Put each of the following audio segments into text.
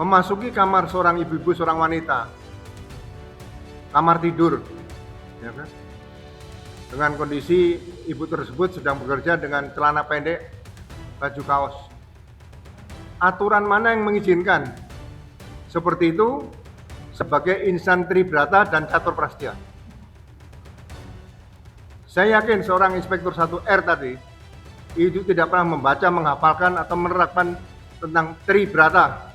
memasuki kamar seorang ibu-ibu, seorang wanita, kamar tidur, ya kan? Dengan kondisi ibu tersebut sedang bekerja dengan celana pendek, baju kaos. Aturan mana yang mengizinkan seperti itu sebagai insan tribrata dan catur prastya? Saya yakin seorang inspektur 1R tadi itu tidak pernah membaca, menghafalkan atau menerapkan tentang tribrata.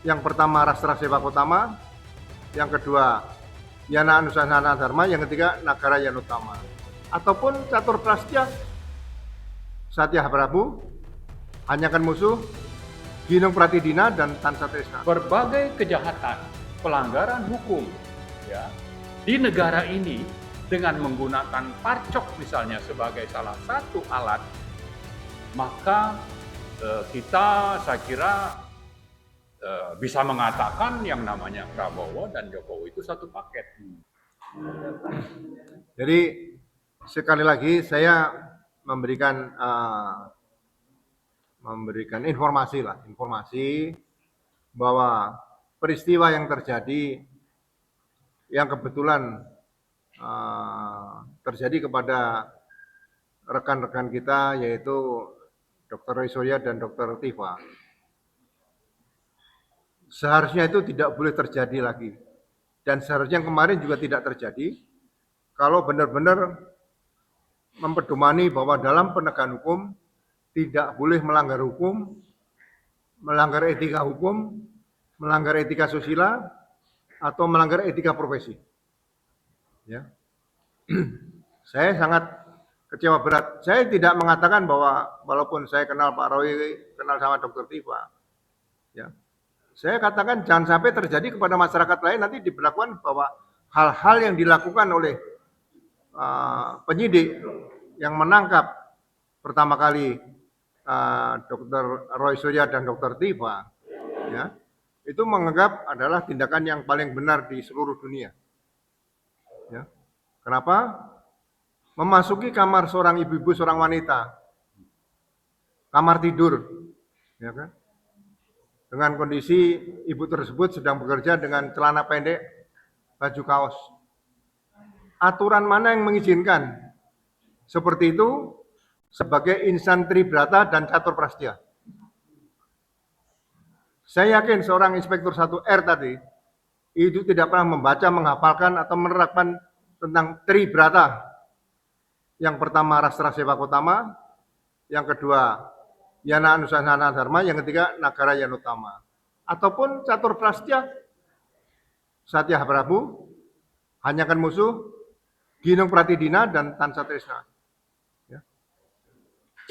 Yang pertama Rastra Sewakotama, yang kedua Yana Anusasana Dharma, yang ketiga Nagara Yanutama. Ataupun catur prastya, Satya Prabu, Hanyakan Musuh, Ginung Pratidina, dan Tansa Tresna. Berbagai kejahatan, pelanggaran hukum ya di negara ini dengan menggunakan parcok misalnya sebagai salah satu alat, maka saya kira bisa mengatakan yang namanya Prabowo dan Jokowi itu satu paket. Jadi sekali lagi saya memberikan informasi bahwa peristiwa yang terjadi, yang kebetulan terjadi kepada rekan-rekan kita, yaitu Dr. Roy Surya dan Dr. Tifa, seharusnya itu tidak boleh terjadi lagi. Dan seharusnya yang kemarin juga tidak terjadi kalau benar-benar mempedomani bahwa dalam penegakan hukum tidak boleh melanggar hukum, melanggar etika hukum, melanggar etika susila, atau melanggar etika profesi. Ya. Saya sangat kecewa berat. Saya tidak mengatakan bahwa walaupun saya kenal Pak Roy, kenal sama Dr. Tifa, ya, saya katakan jangan sampai terjadi kepada masyarakat lain nanti diberlakukan bahwa hal-hal yang dilakukan oleh penyidik yang menangkap pertama kali Dr. Roy Surya dan Dr. Tifa, ya, itu menganggap adalah tindakan yang paling benar di seluruh dunia. Ya. Kenapa? Memasuki kamar seorang ibu-ibu, seorang wanita, kamar tidur, ya kan? Dengan kondisi ibu tersebut sedang bekerja dengan celana pendek, baju kaos. Aturan mana yang mengizinkan seperti itu sebagai insan tribrata dan catur prastya? Saya yakin seorang inspektur 1R tadi itu tidak pernah membaca, menghafalkan atau menerapkan tentang tribrata. Yang pertama Rastra Sewakotama, yang kedua Yana Anusasana Dharma, yang ketiga Nagara Yanutama. Ataupun catur prastya, Satya Prabu, Hanyakan Musuh, Ginung Pratidina, dan Tansa Tresna. Ya.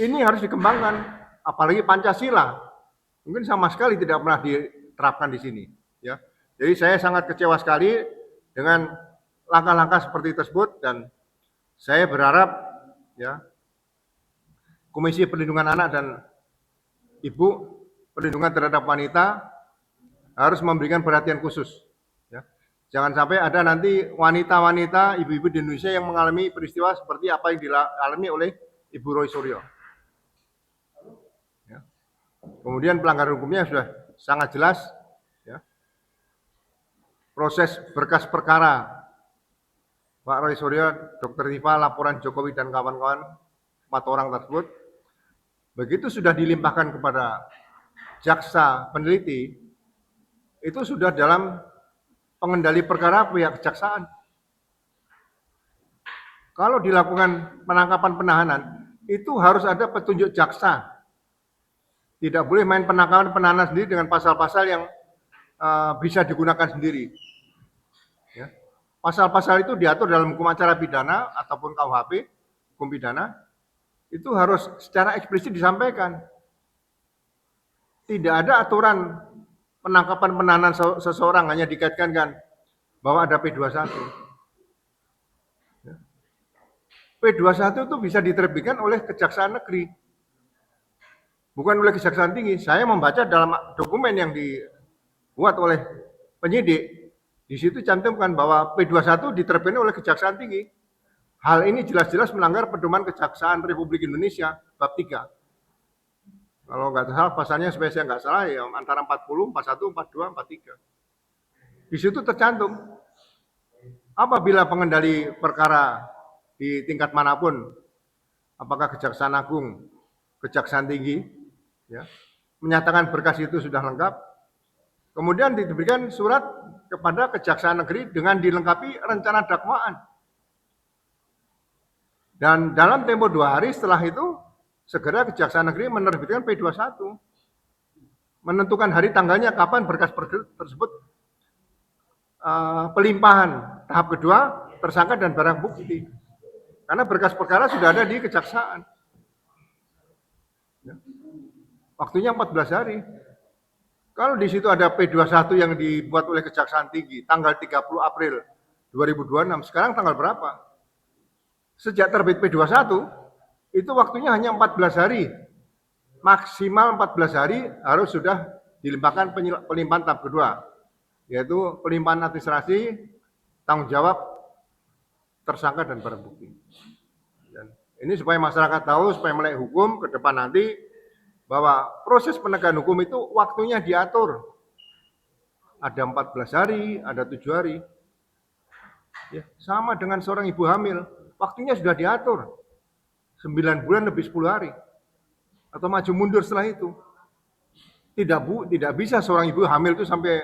Ini harus dikembangkan, apalagi Pancasila. Mungkin sama sekali tidak pernah diterapkan di sini. Ya. Jadi saya sangat kecewa sekali dengan langkah-langkah seperti tersebut, dan saya berharap, ya, Komisi Perlindungan Anak dan Ibu, perlindungan terhadap wanita harus memberikan perhatian khusus. Ya. Jangan sampai ada nanti wanita-wanita, ibu-ibu di Indonesia yang mengalami peristiwa seperti apa yang dialami oleh Ibu Roy Suryo. Ya. Kemudian pelanggaran hukumnya sudah sangat jelas. Ya. Proses berkas perkara Pak Roy Suryo, Dr. Tifa, laporan Jokowi dan kawan-kawan 4 orang tersebut, begitu sudah dilimpahkan kepada jaksa peneliti, itu sudah dalam pengendali perkara pihak kejaksaan. Kalau dilakukan penangkapan penahanan, itu harus ada petunjuk jaksa. Tidak boleh main penangkapan penahanan sendiri dengan pasal-pasal yang bisa digunakan sendiri. Ya. Pasal-pasal itu diatur dalam hukum acara pidana ataupun KUHP, hukum pidana, itu harus secara eksplisit disampaikan. Tidak ada aturan penangkapan penahanan seseorang hanya dikaitkan kan bahwa ada P21. Ya. P21 itu bisa diterbitkan oleh Kejaksaan Negeri, bukan oleh Kejaksaan Tinggi. Saya membaca dalam dokumen yang dibuat oleh penyidik, di situ cantumkan bahwa P21 diterbitkan oleh Kejaksaan Tinggi. Hal ini jelas-jelas melanggar pedoman Kejaksaan Republik Indonesia bab 3. Kalau nggak salah pasalnya supaya saya nggak salah ya antara 40, 41, 42, 43. Di situ tercantum apabila pengendali perkara di tingkat manapun, apakah Kejaksaan Agung, Kejaksaan Tinggi, ya, menyatakan berkas itu sudah lengkap, kemudian diberikan surat kepada Kejaksaan Negeri dengan dilengkapi rencana dakwaan. Dan dalam tempo 2 hari setelah itu, segera Kejaksaan Negeri menerbitkan P21, menentukan hari tanggalnya kapan berkas tersebut pelimpahan tahap kedua, tersangka dan barang bukti. Karena berkas perkara sudah ada di kejaksaan. Waktunya 14 hari. Kalau di situ ada P21 yang dibuat oleh Kejaksaan Tinggi tanggal 30 April 2026, sekarang tanggal berapa? Sejak terbit P21, itu waktunya hanya 14 hari. Maksimal 14 hari harus sudah dilimpahkan pelimpahan tahap kedua, yaitu pelimpahan administrasi, tanggung jawab tersangka dan barang bukti. Dan ini supaya masyarakat tahu, supaya melek hukum ke depan nanti, bahwa proses penegakan hukum itu waktunya diatur. Ada 14 hari, ada 7 hari. Ya, sama dengan seorang ibu hamil, waktunya sudah diatur. 9 bulan lebih 10 hari. Atau maju mundur setelah itu. Tidak bisa seorang ibu hamil itu sampai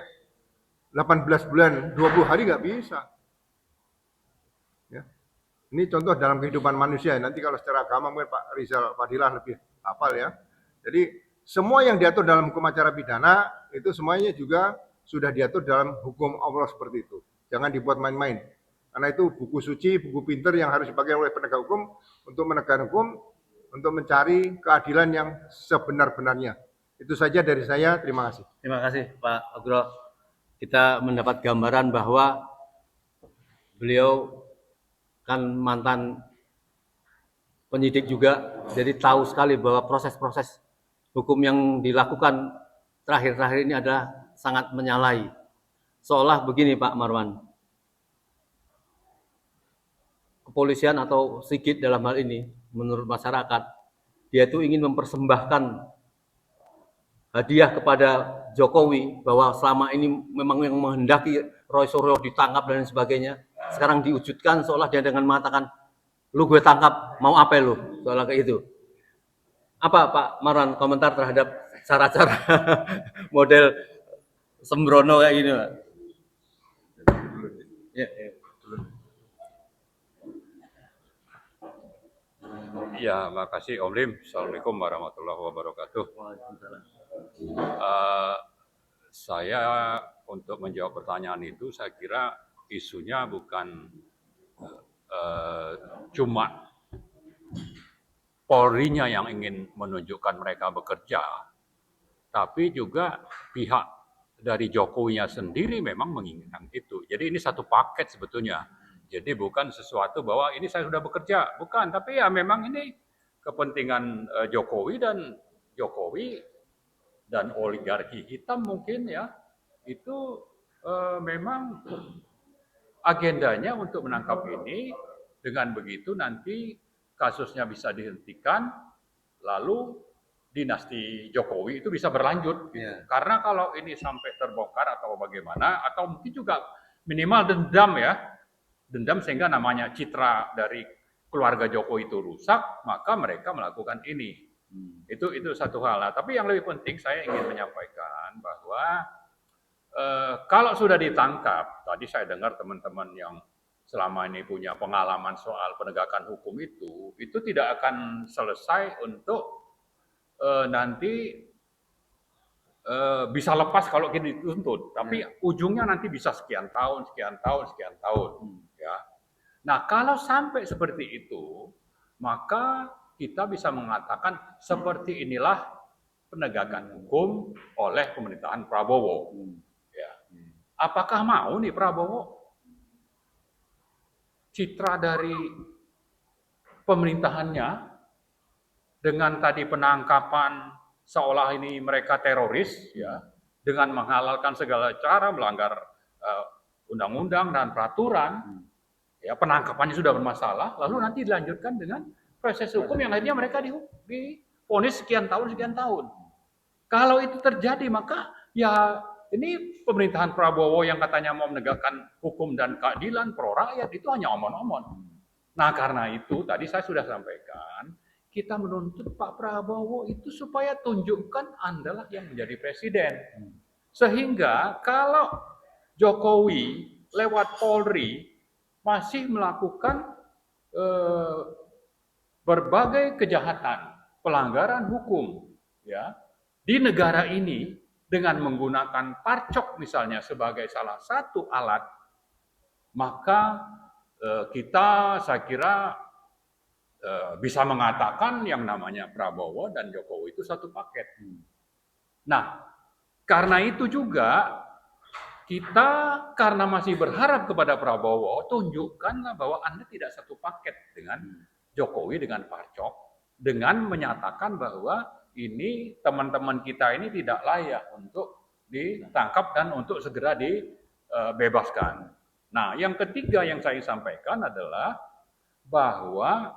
18 bulan, 20 hari nggak bisa. Ya. Ini contoh dalam kehidupan manusia. Nanti kalau secara agama mungkin Pak Rizal Fadilah lebih hafal ya. Jadi semua yang diatur dalam hukum acara pidana itu semuanya juga sudah diatur dalam hukum Allah seperti itu. Jangan dibuat main-main. Karena itu buku suci, buku pinter yang harus dipakai oleh penegak hukum untuk menegakkan hukum, untuk mencari keadilan yang sebenar-benarnya. Itu saja dari saya. Terima kasih. Terima kasih Pak Agro. Kita mendapat gambaran bahwa beliau kan mantan penyidik juga, jadi tahu sekali bahwa proses-proses hukum yang dilakukan terakhir-terakhir ini adalah sangat menyalahi. Seolah begini Pak Marwan, kepolisian atau Sigit dalam hal ini, menurut masyarakat, dia itu ingin mempersembahkan hadiah kepada Jokowi bahwa selama ini memang yang menghendaki Roy Suryo ditangkap dan sebagainya. Sekarang diwujudkan seolah dia dengan mengatakan, lu gue tangkap, mau apa lu? Soalnya kayak itu. Apa Pak Marwan komentar terhadap cara-cara model sembrono kayak gini Pak? Ya, ya. Ya, makasih Om Lim. Assalamualaikum warahmatullahi wabarakatuh. Saya untuk menjawab pertanyaan itu, saya kira isunya bukan cuma Polri-nya yang ingin menunjukkan mereka bekerja, tapi juga pihak dari Jokowi-nya sendiri memang menginginkan itu. Jadi ini satu paket sebetulnya. Jadi bukan sesuatu bahwa ini saya sudah bekerja, bukan. Tapi ya memang ini kepentingan Jokowi dan oligarki hitam mungkin ya, itu memang agendanya untuk menangkap ini. Dengan begitu nanti kasusnya bisa dihentikan, lalu dinasti Jokowi itu bisa berlanjut. Gitu. Karena kalau ini sampai terbongkar atau bagaimana, atau mungkin juga minimal dendam ya, dendam sehingga namanya citra dari keluarga Jokowi itu rusak, maka mereka melakukan ini. Itu satu hal. Nah, tapi yang lebih penting saya ingin menyampaikan bahwa kalau sudah ditangkap, tadi saya dengar teman-teman yang selama ini punya pengalaman soal penegakan hukum itu tidak akan selesai untuk nanti bisa lepas kalau kita dituntut, tapi ujungnya nanti bisa sekian tahun. Ya. Nah, kalau sampai seperti itu, maka kita bisa mengatakan seperti inilah penegakan hukum oleh pemerintahan Prabowo. Ya. Apakah mau nih Prabowo citra dari pemerintahannya dengan tadi penangkapan seolah ini mereka teroris, ya, dengan menghalalkan segala cara melanggar undang-undang dan peraturan, ya, penangkapannya sudah bermasalah, lalu nanti dilanjutkan dengan proses hukum yang akhirnya mereka difonis vonis sekian tahun. Kalau itu terjadi, maka ya ini pemerintahan Prabowo yang katanya mau menegakkan hukum dan keadilan pro rakyat itu hanya omon-omon. Nah, karena itu tadi saya sudah sampaikan, kita menuntut Pak Prabowo itu supaya tunjukkan Andalah yang menjadi presiden. Sehingga kalau Jokowi lewat Polri masih melakukan berbagai kejahatan, pelanggaran hukum, ya, di negara ini dengan menggunakan parcok misalnya sebagai salah satu alat, maka kita saya kira bisa mengatakan yang namanya Prabowo dan Jokowi itu satu paket. Nah, karena itu juga kita karena masih berharap kepada Prabowo, tunjukkanlah bahwa Anda tidak satu paket dengan Jokowi dengan parcok, dengan menyatakan bahwa ini teman-teman kita ini tidak layak untuk ditangkap dan untuk segera dibebaskan. Nah, yang ketiga yang saya sampaikan adalah bahwa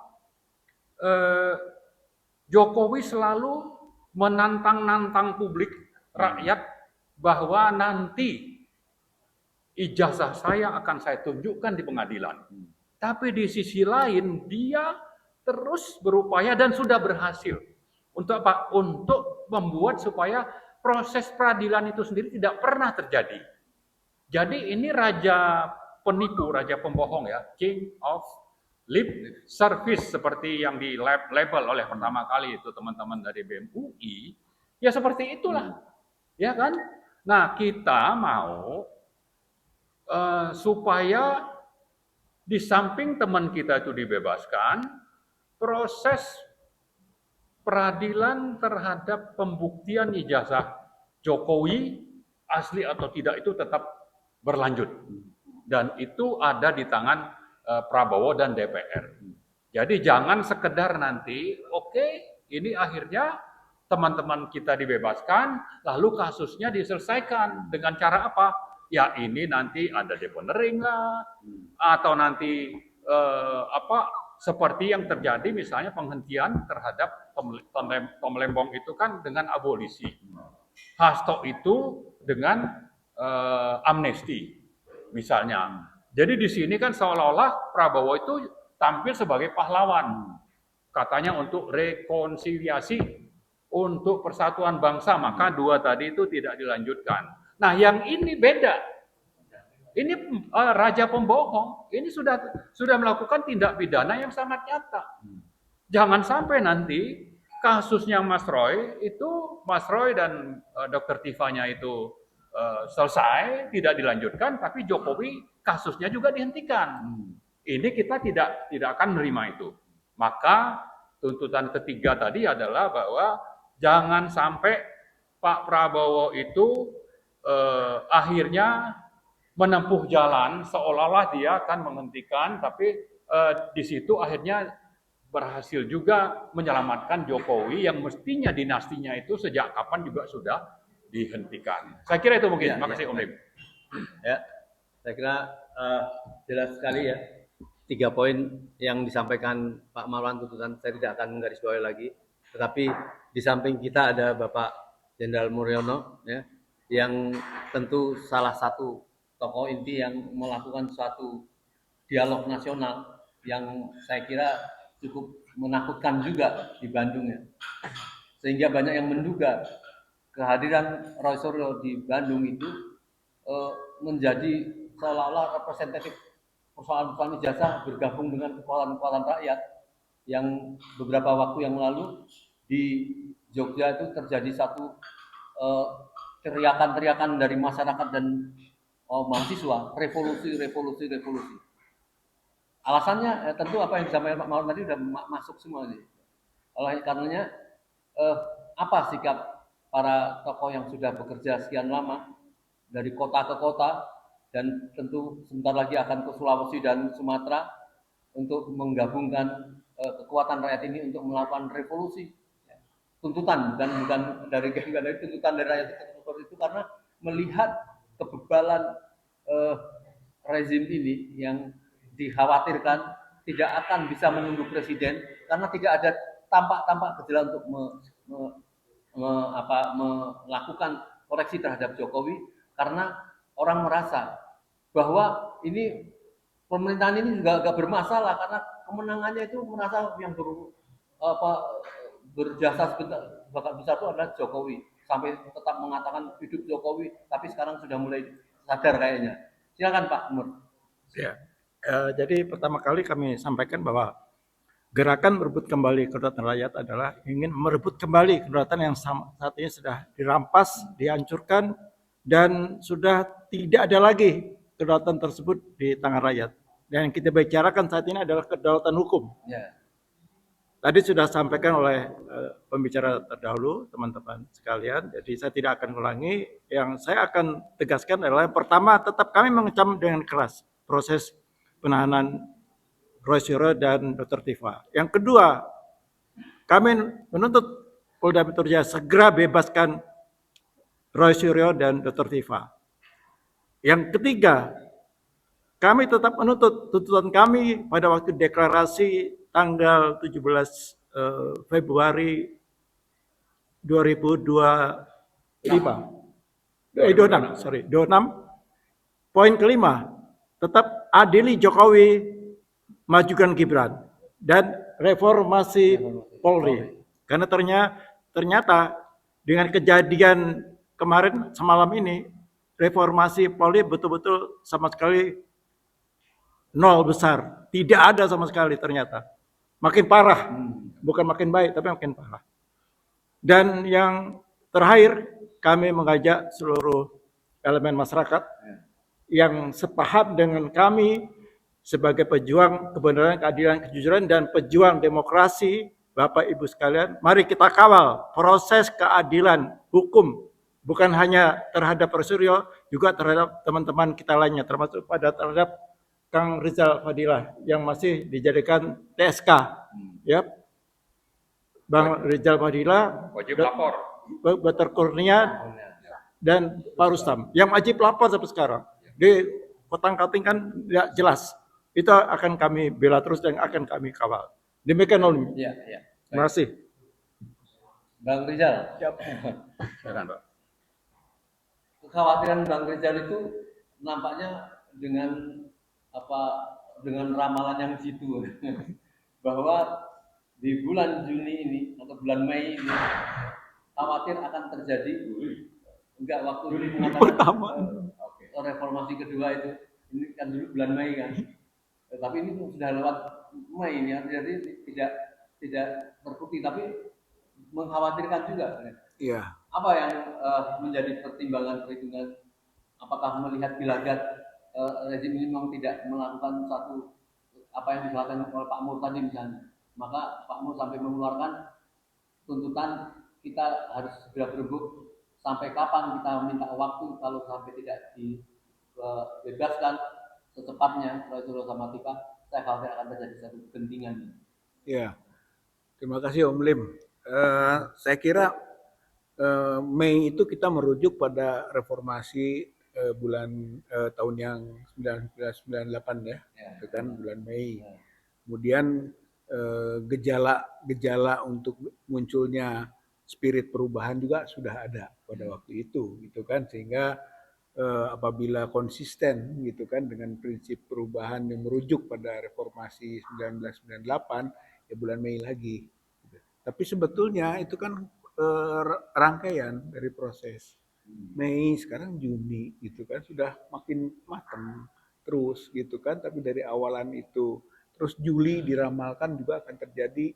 Jokowi selalu menantang-nantang publik rakyat bahwa nanti ijazah saya akan saya tunjukkan di pengadilan. Tapi di sisi lain dia terus berupaya dan sudah berhasil untuk apa? Untuk membuat supaya proses peradilan itu sendiri tidak pernah terjadi. Jadi ini raja penipu, raja pembohong ya, king of lip service seperti yang di label oleh pertama kali itu teman-teman dari BEM UI, ya seperti itulah, ya kan? Nah kita mau supaya di samping teman kita itu dibebaskan, proses peradilan terhadap pembuktian ijazah Jokowi asli atau tidak itu tetap berlanjut. Dan itu ada di tangan Prabowo dan DPR. Jadi jangan sekedar nanti, oke, ini akhirnya teman-teman kita dibebaskan, lalu kasusnya diselesaikan dengan cara apa? Ya ini nanti ada deponering lah, atau nanti seperti yang terjadi misalnya penghentian terhadap Tom Lembong itu kan dengan abolisi. Hasto itu dengan amnesti misalnya. Jadi di sini kan seolah-olah Prabowo itu tampil sebagai pahlawan. Katanya untuk rekonsiliasi, untuk persatuan bangsa, maka dua tadi itu tidak dilanjutkan. Nah, yang ini beda. Ini raja pembohong, ini sudah melakukan tindak pidana yang sangat nyata. Jangan sampai nanti kasusnya Mas Roy dan Dr. Tifanya itu selesai, tidak dilanjutkan, tapi Jokowi kasusnya juga dihentikan. Ini kita tidak akan menerima itu. Maka tuntutan ketiga tadi adalah bahwa jangan sampai Pak Prabowo itu akhirnya menempuh jalan seolah-olah dia akan menghentikan, tapi di situ akhirnya berhasil juga menyelamatkan Jokowi yang mestinya dinastinya itu sejak kapan juga sudah dihentikan. Saya kira itu mungkin. Terima kasih Om Lim. Ya, saya kira jelas sekali ya. 3 poin yang disampaikan Pak Marwan tuntutan saya tidak akan menggarisbawahi lagi. Tetapi di samping kita ada Bapak Jenderal Mulyono ya, yang tentu salah satu tokoh inti yang melakukan suatu dialog nasional yang saya kira cukup menakutkan juga di Bandung ya. Sehingga banyak yang menduga kehadiran Roy Suryo di Bandung itu menjadi seolah-olah representatif persoalan-persoalan ijazah bergabung dengan kekuatan-kekuatan rakyat yang beberapa waktu yang lalu di Jogja itu terjadi satu teriakan-teriakan dari masyarakat dan mahasiswa, revolusi. Alasannya tentu apa yang disampaikan Pak Marwan tadi sudah masuk semua nih. Oleh karenanya apa sikap para tokoh yang sudah bekerja sekian lama dari kota ke kota dan tentu sebentar lagi akan ke Sulawesi dan Sumatera untuk menggabungkan kekuatan rakyat ini untuk melakukan revolusi. Tuntutan bukan dari tuntutan dari rakyat itu karena melihat kebebalan rezim ini yang dikhawatirkan tidak akan bisa menunggu presiden karena tidak ada tampak gejala untuk melakukan koreksi terhadap Jokowi, karena orang merasa bahwa ini pemerintahan ini juga agak bermasalah karena kemenangannya itu merasa yang berjasa bakat besar itu adalah Jokowi, sampai tetap mengatakan hidup Jokowi, tapi sekarang sudah mulai sadar kayaknya. Silakan Pak Nur. Ya, jadi pertama kali kami sampaikan bahwa gerakan merebut kembali kedaulatan rakyat adalah ingin merebut kembali kedaulatan yang saat ini sudah dirampas, dihancurkan, dan sudah tidak ada lagi kedaulatan tersebut di tangan rakyat. Dan yang kita bicarakan saat ini adalah kedaulatan hukum. Ya. Tadi sudah sampaikan oleh pembicara terdahulu, teman-teman sekalian, jadi saya tidak akan ulangi. Yang saya akan tegaskan adalah yang pertama, tetap kami mengecam dengan keras proses penahanan Roy Suryo dan Dr. Tifa. Yang kedua, kami menuntut Polda Metro Jaya segera bebaskan Roy Suryo dan Dr. Tifa. Yang ketiga, kami tetap menuntut tuntutan kami pada waktu deklarasi tanggal 17 Februari 2025. 26. Poin kelima, tetap adili Jokowi, majukan Gibran, dan reformasi Polri. Karena ternyata dengan kejadian kemarin semalam ini, reformasi Polri betul-betul sama sekali nol besar. Tidak ada sama sekali ternyata. Makin parah. Bukan makin baik, tapi makin parah. Dan yang terakhir, kami mengajak seluruh elemen masyarakat yang sepaham dengan kami sebagai pejuang kebenaran, keadilan, kejujuran, dan pejuang demokrasi, Bapak Ibu sekalian, mari kita kawal proses keadilan hukum, bukan hanya terhadap Roy Suryo, juga terhadap teman-teman kita lainnya, termasuk terhadap Kang Rizal Fadilah yang masih dijadikan TSK, ya, Bang Rizal Fadilah, Wajib lapor. Dr. Kurnia, dan Pak Rustam, yang wajib lapor sampai sekarang. Di kotang-kating kan tidak jelas. Itu akan kami bela terus dan akan kami kawal. Demikian Om. Ya. Terima kasih. Bang Rizal. Silakan, Pak. Kekhawatiran Bang Rizal itu nampaknya dengan ramalan yang situ bahwa di bulan Juni ini atau bulan Mei ini khawatir akan terjadi waktu mengatakan reformasi kedua itu, ini kan dulu bulan Mei kan, tapi ini sudah lewat Mei ini, jadi tidak terbukti, tapi mengkhawatirkan juga. Iya. Apa yang menjadi pertimbangan? Apakah melihat gelagat rezim ini memang tidak melakukan satu apa yang dilakukan oleh Pak Mur tadi misalnya, maka Pak Mur sampai mengeluarkan tuntutan kita harus segera berebut, sampai kapan kita minta waktu kalau sampai tidak dibebaskan secepatnya Roy Suryo sama Tifa, saya khawatir akan terjadi satu kegentingan. Ya, terima kasih Om Lim. Saya kira Mei itu kita merujuk pada reformasi bulan tahun yang 1998 ya, itu kan bulan Mei. Kemudian gejala untuk munculnya spirit perubahan juga sudah ada pada waktu itu, gitu kan, sehingga apabila konsisten gitu kan dengan prinsip perubahan yang merujuk pada reformasi 1998 ya bulan Mei lagi. Tapi sebetulnya itu kan rangkaian dari proses. Mei, sekarang Juni gitu kan, sudah makin matang terus gitu kan, tapi dari awalan itu terus Juli diramalkan juga akan terjadi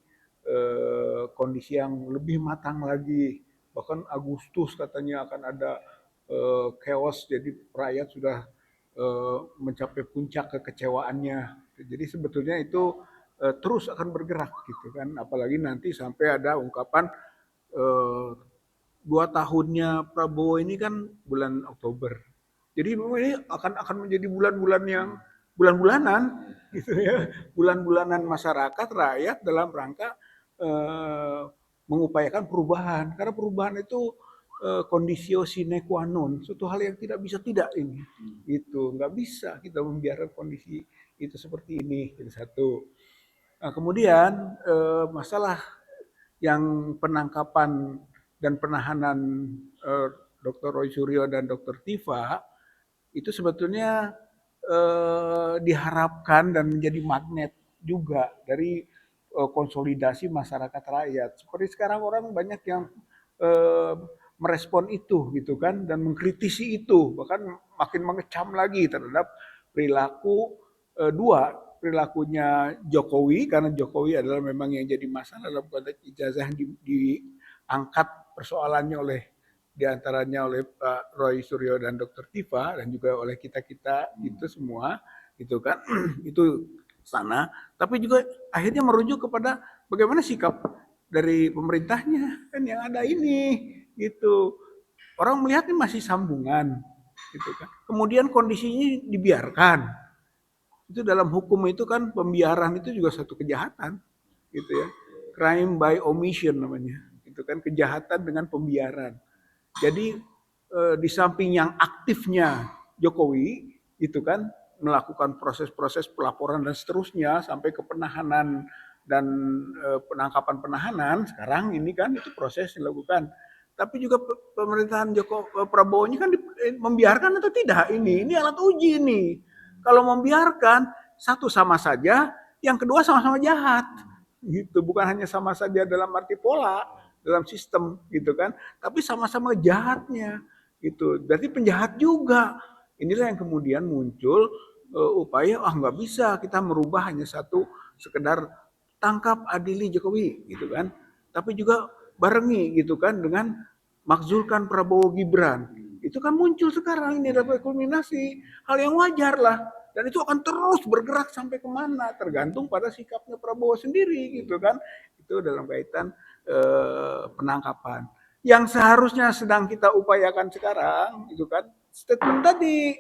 kondisi yang lebih matang lagi, bahkan Agustus katanya akan ada chaos, jadi rakyat sudah mencapai puncak kekecewaannya. Jadi sebetulnya itu terus akan bergerak gitu kan, apalagi nanti sampai ada ungkapan 2 tahunnya Prabowo ini kan bulan Oktober. Jadi ini akan menjadi bulan-bulan yang bulan-bulanan gitu ya, bulan-bulanan masyarakat rakyat dalam rangka mengupayakan perubahan, karena perubahan itu kondisio sine qua non, suatu hal yang tidak bisa tidak ini, itu nggak bisa kita membiarkan kondisi itu seperti ini. Itu satu. Nah, kemudian masalah yang penangkapan dan penahanan Dr. Roy Suryo dan Dr. Tifa itu sebetulnya diharapkan dan menjadi magnet juga dari konsolidasi masyarakat rakyat. Seperti sekarang orang banyak yang merespon itu gitu kan dan mengkritisi itu, bahkan makin mengecam lagi terhadap perilaku perilakunya Jokowi, karena Jokowi adalah memang yang jadi masalah dalam konteks ijazah yang diangkat persoalannya oleh diantaranya oleh Pak Roy Suryo dan Dr. Tifa dan juga oleh kita-kita itu semua gitu kan itu sana, tapi juga akhirnya merujuk kepada bagaimana sikap dari pemerintahnya kan yang ada ini gitu. Orang melihat ini masih sambungan gitu kan. Kemudian kondisinya dibiarkan. Itu dalam hukum itu kan pembiaran itu juga satu kejahatan gitu ya. Crime by omission namanya. Itu kan kejahatan dengan pembiaran. Jadi di samping yang aktifnya Jokowi itu kan melakukan proses-proses pelaporan dan seterusnya sampai ke penahanan dan penangkapan penahanan, sekarang ini kan itu proses dilakukan. Tapi juga pemerintahan Prabowo ini kan membiarkan atau tidak ini alat uji nih. Kalau membiarkan, satu sama saja, yang kedua sama-sama jahat. Gitu, bukan hanya sama saja dalam arti pola, dalam sistem gitu kan, tapi sama-sama jahatnya. Gitu. Berarti penjahat juga. Inilah yang kemudian muncul upaya nggak bisa kita merubah hanya satu sekedar tangkap adili Jokowi gitu kan. Tapi juga barengi gitu kan dengan makzulkan Prabowo Gibran. Itu kan muncul sekarang ini dapat kulminasi, hal yang wajar lah. Dan itu akan terus bergerak sampai kemana, tergantung pada sikapnya Prabowo sendiri gitu kan. Itu dalam kaitan penangkapan. Yang seharusnya sedang kita upayakan sekarang gitu kan, statement tadi,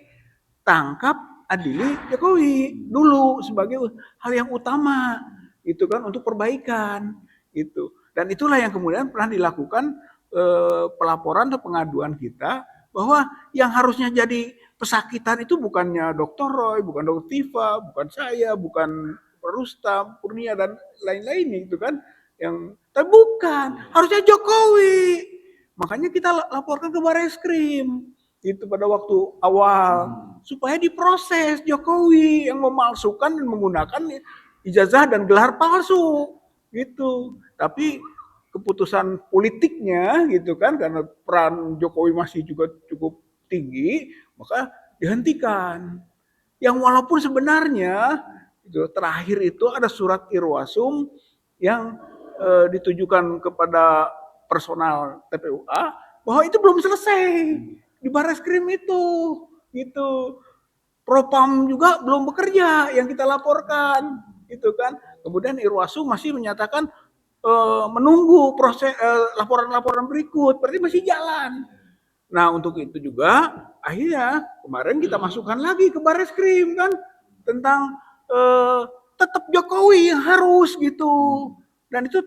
tangkap adili Jokowi dulu sebagai hal yang utama gitu kan untuk perbaikan itu. Dan itulah yang kemudian pernah dilakukan pelaporan atau pengaduan kita bahwa yang harusnya jadi pesakitan itu bukannya Dr. Roy, bukan Dr. Tifa, bukan saya, bukan Rustam, Kurnia dan lain-lain itu kan yang tapi bukan, harusnya Jokowi. Makanya kita laporkan ke Barreskrim itu pada waktu awal supaya diproses Jokowi yang memalsukan dan menggunakan ijazah dan gelar palsu gitu. Tapi keputusan politiknya gitu kan karena peran Jokowi masih juga cukup tinggi maka dihentikan. Yang walaupun sebenarnya itu terakhir itu ada surat irwasum yang ditujukan kepada personal TPUA bahwa itu belum selesai di Barreskrim itu gitu. Propam juga belum bekerja yang kita laporkan gitu kan. Kemudian irwasum masih menyatakan menunggu proses laporan-laporan berikut, berarti masih jalan. Nah untuk itu juga akhirnya kemarin kita masukkan lagi ke Barreskrim kan tentang tetap Jokowi yang harus gitu. Dan itu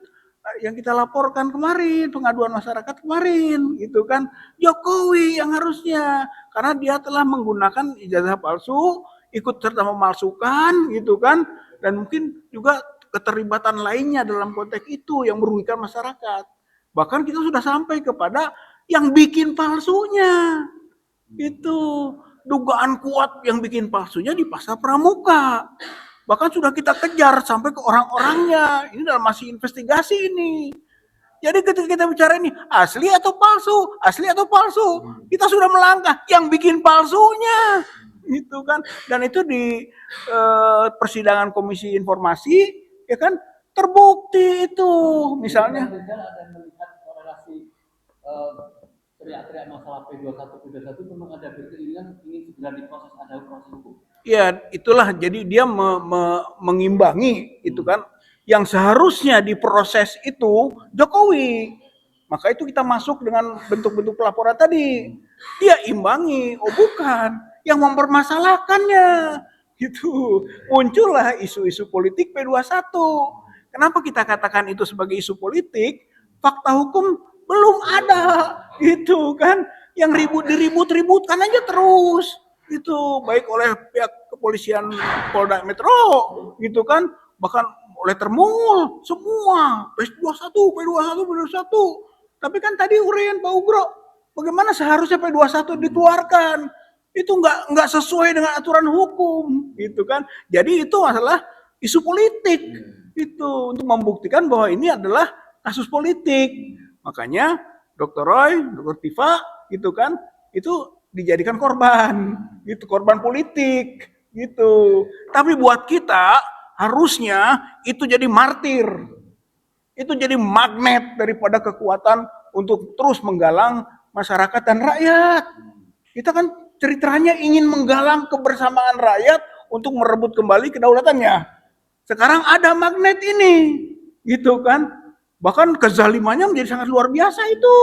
yang kita laporkan kemarin, pengaduan masyarakat kemarin gitu kan, Jokowi yang harusnya karena dia telah menggunakan ijazah palsu, ikut serta memalsukan gitu kan, dan mungkin juga keterlibatan lainnya dalam konteks itu yang merugikan masyarakat. Bahkan kita sudah sampai kepada yang bikin palsunya. Itu dugaan kuat yang bikin palsunya di Pasar Pramuka. Bahkan sudah kita kejar sampai ke orang-orangnya. Ini dalam masih investigasi ini. Jadi ketika kita bicara ini asli atau palsu, asli atau palsu, kita sudah melangkah yang bikin palsunya. Itu kan, dan itu di persidangan Komisi Informasi ya kan terbukti itu misalnya ada melihat korelasi teriak-teriak masalah P21 memang ada keinginan ingin segera diproses, ada proses hukum. Ya itulah jadi dia mengimbangi itu kan yang seharusnya diproses itu Jokowi, maka itu kita masuk dengan bentuk-bentuk pelaporan tadi dia imbangi, oh bukan yang mempermasalahkannya. Gitu. Muncullah isu-isu politik P21. Kenapa kita katakan itu sebagai isu politik? Fakta hukum belum ada, gitu kan? Yang diribut-ributkan aja terus, gitu. Baik oleh pihak kepolisian Polda Metro, gitu kan? Bahkan letter mul semua P21, P21, P21. Tapi kan tadi uraian Pak Ugro, bagaimana seharusnya P21 dikeluarkan? Itu nggak sesuai dengan aturan hukum, gitu kan? Jadi itu masalah isu politik, itu untuk membuktikan bahwa ini adalah kasus politik. Makanya Dr. Roy, Dr. Tifa, gitu kan? Itu dijadikan korban, gitu, korban politik, gitu. Tapi buat kita harusnya itu jadi martir. Itu jadi magnet daripada kekuatan untuk terus menggalang masyarakat dan rakyat. Kita kan ceritanya ingin menggalang kebersamaan rakyat untuk merebut kembali kedaulatannya. Sekarang ada magnet ini, gitu kan? Bahkan kezalimannya menjadi sangat luar biasa itu.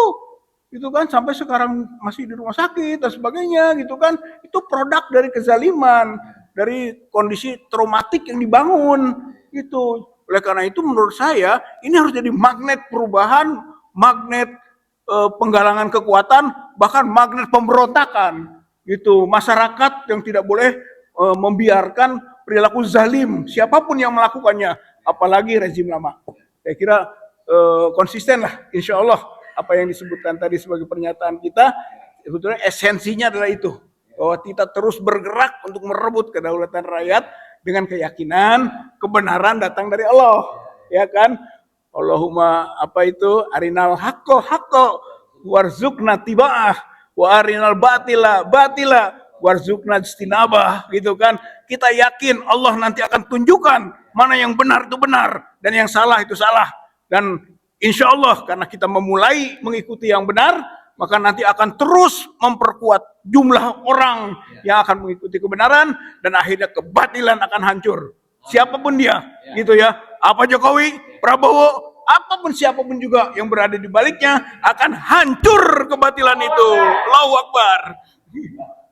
Itu kan sampai sekarang masih di rumah sakit dan sebagainya, gitu kan? Itu produk dari kezaliman, dari kondisi traumatik yang dibangun, gitu. Oleh karena itu menurut saya ini harus jadi magnet perubahan, magnet penggalangan kekuatan, bahkan magnet pemberontakan. Gitu. Masyarakat yang tidak boleh membiarkan perilaku zalim siapapun yang melakukannya, apalagi rezim lama. Saya kira konsisten lah, insya Allah apa yang disebutkan tadi sebagai pernyataan kita, sebetulnya esensinya adalah itu, bahwa kita terus bergerak untuk merebut kedaulatan rakyat dengan keyakinan kebenaran datang dari Allah, ya kan? Allahumma apa itu? Arinal haqqo haqqo warzuqna tibaah wa arinal batila batila warzuqna istinabah, gitu kan? Kita yakin Allah nanti akan tunjukkan mana yang benar itu benar dan yang salah itu salah. Dan insya Allah karena kita memulai mengikuti yang benar, maka nanti akan terus memperkuat jumlah orang yang akan mengikuti kebenaran dan akhirnya kebatilan akan hancur. Siapapun dia, gitu ya. Apa Jokowi, Prabowo, apapun siapapun juga yang berada di baliknya akan hancur kebatilan itu. Allahu Akbar.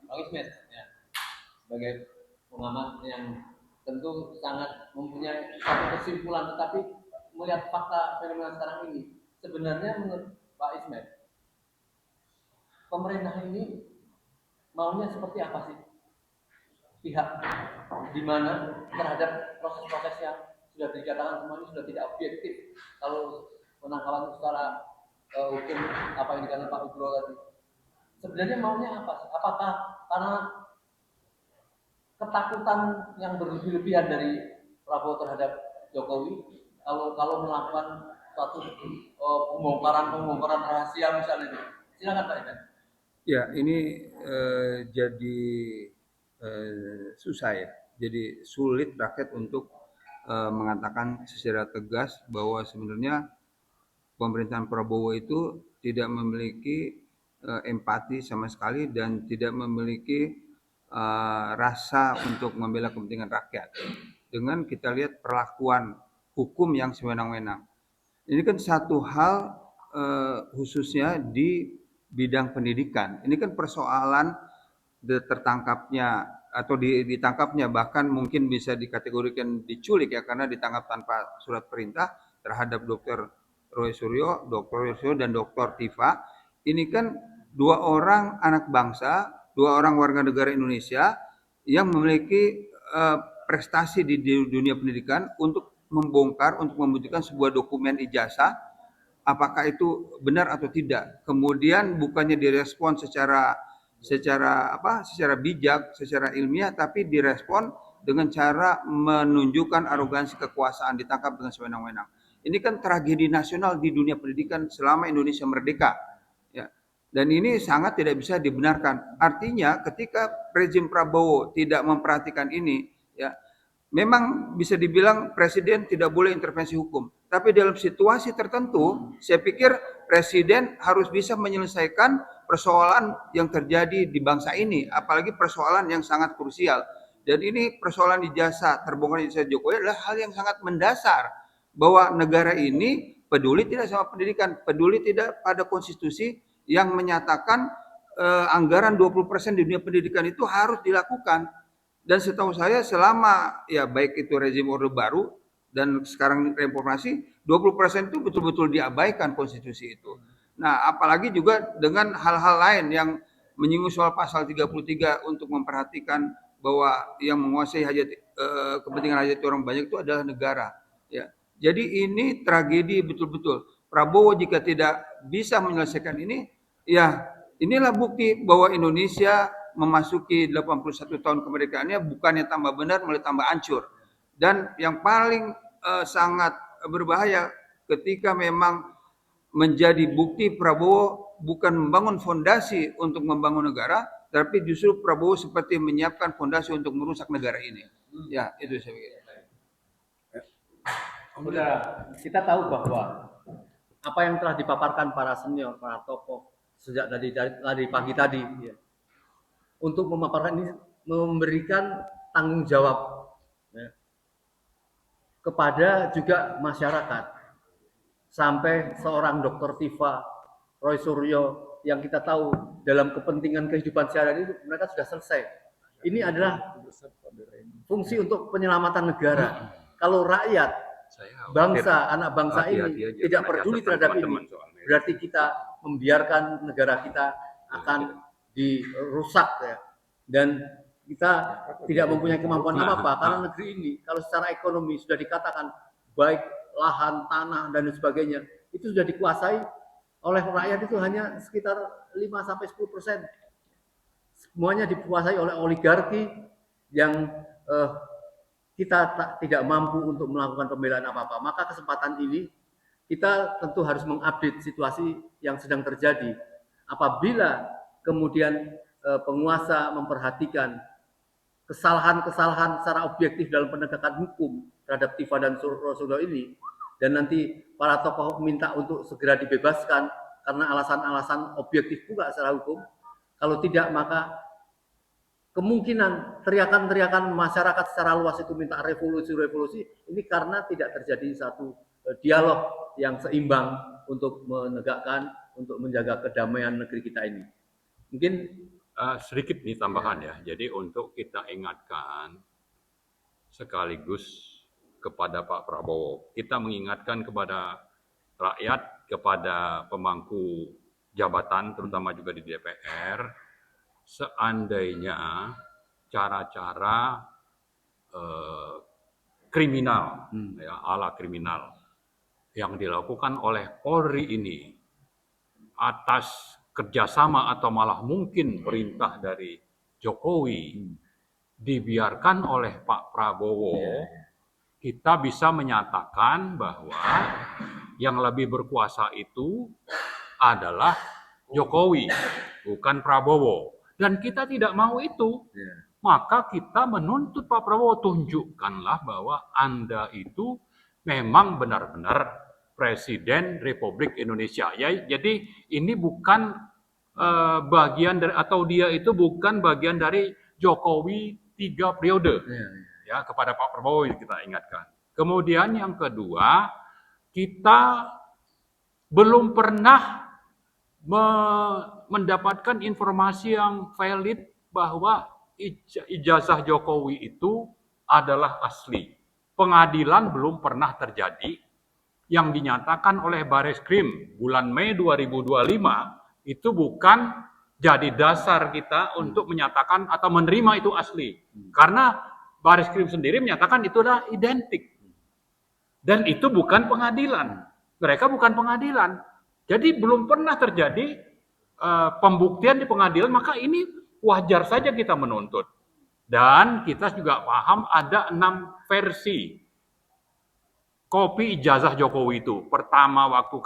Bang Ismet, ya, sebagai pengamat yang tentu sangat mempunyai satu kesimpulan, tetapi melihat fakta fenomena sekarang ini, sebenarnya menurut Pak Ismet, pemerintah ini maunya seperti apa sih? Pihak di mana terhadap proses-proses yang sudah dikatakan semua ini sudah tidak objektif. Kalau penangkapan secara hukum apa yang dikatakan Pak Ugro tadi, sebenarnya maunya apa sih? Apakah karena ketakutan yang berlebihan dari Prabowo terhadap Jokowi, kalau melakukan suatu pembongkaran rahasia misalnya itu? Silakan Pak Ismet. Ya, ini jadi susah ya. Jadi sulit rakyat untuk mengatakan secara tegas bahwa sebenarnya pemerintahan Prabowo itu tidak memiliki empati sama sekali dan tidak memiliki rasa untuk membela kepentingan rakyat. Dengan kita lihat perlakuan hukum yang sewenang-wenang. Ini kan satu hal khususnya di bidang pendidikan. Ini kan persoalan tertangkapnya atau ditangkapnya, bahkan mungkin bisa dikategorikan diculik ya, karena ditangkap tanpa surat perintah terhadap Dr. Roy Suryo, dan Dr. Tifa. Ini kan dua orang anak bangsa, dua orang warga negara Indonesia yang memiliki prestasi di dunia pendidikan untuk membongkar, untuk membuktikan sebuah dokumen ijazah, apakah itu benar atau tidak. Kemudian bukannya direspon secara bijak, secara ilmiah, tapi direspon dengan cara menunjukkan arogansi kekuasaan, ditangkap dengan sewenang-wenang. Ini kan tragedi nasional di dunia pendidikan selama Indonesia merdeka, ya. Dan ini sangat tidak bisa dibenarkan. Artinya ketika rezim Prabowo tidak memperhatikan ini, ya, memang bisa dibilang presiden tidak boleh intervensi hukum. Tapi dalam situasi tertentu, saya pikir presiden harus bisa menyelesaikan persoalan yang terjadi di bangsa ini, apalagi persoalan yang sangat krusial. Dan ini persoalan ijazah, terbongkar ijazah Jokowi adalah hal yang sangat mendasar, bahwa negara ini peduli tidak sama pendidikan, peduli tidak pada konstitusi yang menyatakan anggaran 20% di dunia pendidikan itu harus dilakukan. Dan setahu saya selama ya baik itu rezim Orde Baru dan sekarang reformasi, 20% itu betul-betul diabaikan konstitusi itu. Nah, apalagi juga dengan hal-hal lain yang menyinggung soal pasal 33 untuk memperhatikan bahwa yang menguasai kepentingan hajat orang banyak itu adalah negara. Ya. Jadi ini tragedi betul-betul. Prabowo jika tidak bisa menyelesaikan ini, ya inilah bukti bahwa Indonesia memasuki 81 tahun kemerdekaannya bukannya tambah benar, malah tambah hancur. Dan yang paling sangat berbahaya ketika memang menjadi bukti Prabowo bukan membangun fondasi untuk membangun negara, tapi justru Prabowo seperti menyiapkan fondasi untuk merusak negara ini. Ya, itu saya pikir. Saudara, kita tahu bahwa apa yang telah dipaparkan para senior, para tokoh sejak dari pagi tadi, ya, untuk memaparkan ini memberikan tanggung jawab, ya, kepada juga masyarakat. Sampai seorang Dr. Tifa, Roy Suryo, yang kita tahu dalam kepentingan kehidupan sehari-hari itu mereka sudah selesai. Ini adalah fungsi untuk penyelamatan negara. Kalau rakyat, bangsa, anak bangsa ini tidak peduli terhadap ini, berarti kita membiarkan negara kita akan dirusak, ya. Dan kita tidak mempunyai kemampuan apa-apa karena negeri ini kalau secara ekonomi sudah dikatakan baik lahan, tanah dan sebagainya itu sudah dikuasai oleh rakyat itu hanya sekitar 5-10%. Semuanya dikuasai oleh oligarki yang kita tidak mampu untuk melakukan pembelaan apa-apa. Maka kesempatan ini kita tentu harus mengupdate situasi yang sedang terjadi. Apabila kemudian penguasa memperhatikan kesalahan-kesalahan secara objektif dalam penegakan hukum terhadap Tifa dan Suryo ini, dan nanti para tokoh minta untuk segera dibebaskan karena alasan-alasan objektif pula secara hukum, kalau tidak maka kemungkinan teriakan-teriakan masyarakat secara luas itu minta revolusi ini karena tidak terjadi satu dialog yang seimbang untuk menegakkan, untuk menjaga kedamaian negeri kita ini. Mungkin sedikit nih tambahan ya. Jadi untuk kita ingatkan sekaligus kepada Pak Prabowo, kita mengingatkan kepada rakyat, kepada pemangku jabatan, terutama juga di DPR, seandainya cara-cara kriminal, ya, ala kriminal yang dilakukan oleh Polri ini atas kerjasama atau malah mungkin perintah dari Jokowi dibiarkan oleh Pak Prabowo, kita bisa menyatakan bahwa yang lebih berkuasa itu adalah Jokowi, bukan Prabowo. Dan kita tidak mau itu. Maka kita menuntut Pak Prabowo, tunjukkanlah bahwa Anda itu memang benar-benar Presiden Republik Indonesia. Ya, jadi ini bukan bagian dari, atau dia itu bukan bagian dari Jokowi 3 periode. Ya, kepada Pak Prabowo ini kita ingatkan. Kemudian yang kedua, kita belum pernah mendapatkan informasi yang valid bahwa ijazah Jokowi itu adalah asli. Pengadilan belum pernah terjadi. Yang dinyatakan oleh Bareskrim bulan Mei 2025 itu bukan jadi dasar kita untuk menyatakan atau menerima itu asli. Karena Bareskrim sendiri menyatakan itu adalah identik. Dan itu bukan pengadilan. Mereka bukan pengadilan. Jadi belum pernah terjadi pembuktian di pengadilan, maka ini wajar saja kita menuntut. Dan kita juga paham ada 6 versi kopi ijazah Jokowi itu. Pertama waktu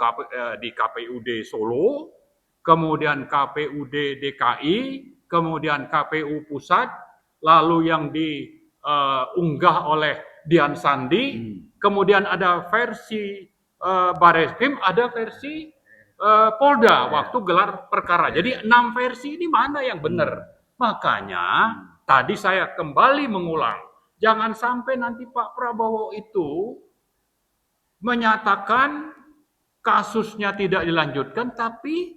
di KPUD Solo, kemudian KPUD DKI, kemudian KPU Pusat, lalu yang diunggah oleh Dian Sandi, kemudian ada versi Bareskrim, ada versi Polda waktu gelar perkara. Jadi 6 versi ini mana yang benar? Makanya tadi saya kembali mengulang, jangan sampai nanti Pak Prabowo itu menyatakan kasusnya tidak dilanjutkan, tapi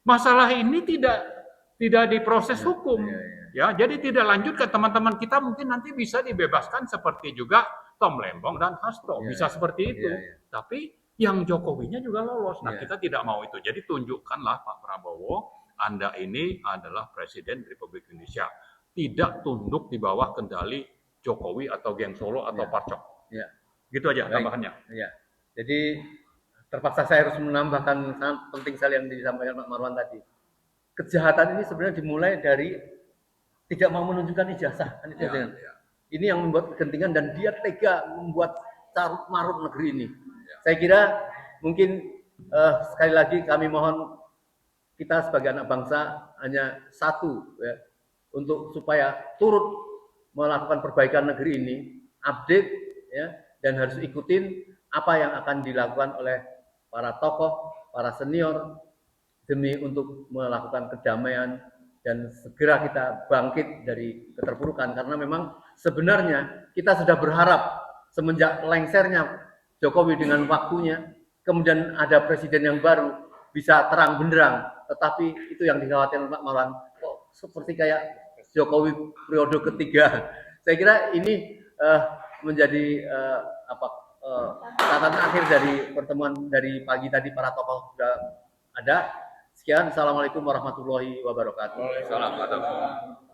masalah ini tidak diproses hukum. Ya, jadi tidak lanjutkan. Teman-teman kita mungkin nanti bisa dibebaskan seperti juga Tom Lembong dan Hasto, bisa seperti itu. Tapi yang Jokowinya juga lolos. Nah, kita tidak mau itu. Jadi tunjukkanlah Pak Prabowo, Anda ini adalah Presiden Republik Indonesia. Tidak tunduk di bawah kendali Jokowi atau geng Solo atau Parcok. Gitu aja Baik. tambahannya. Ya. Jadi terpaksa saya harus menambahkan sangat penting sekali yang disampaikan Pak Marwan tadi. Kejahatan ini sebenarnya dimulai dari tidak mau menunjukkan ijazah. Kan itu aja. Ini yang membuat kegentingan dan dia tega membuat carut marut negeri ini. Saya kira mungkin sekali lagi kami mohon kita sebagai anak bangsa hanya satu ya, untuk supaya turut melakukan perbaikan negeri ini, update ya, dan harus ikutin apa yang akan dilakukan oleh para tokoh, para senior demi untuk melakukan kedamaian dan segera kita bangkit dari keterpurukan karena memang sebenarnya kita sudah berharap semenjak lengsernya Jokowi dengan waktunya kemudian ada presiden yang baru bisa terang benderang tetapi itu yang dikhawatirkan Pak Marwan kok seperti kayak Jokowi periode ketiga saya kira ini menjadi catatan akhir dari pertemuan dari pagi tadi para tokoh sudah ada. Sekian, assalamualaikum warahmatullahi wabarakatuh. Waalaikumsalam.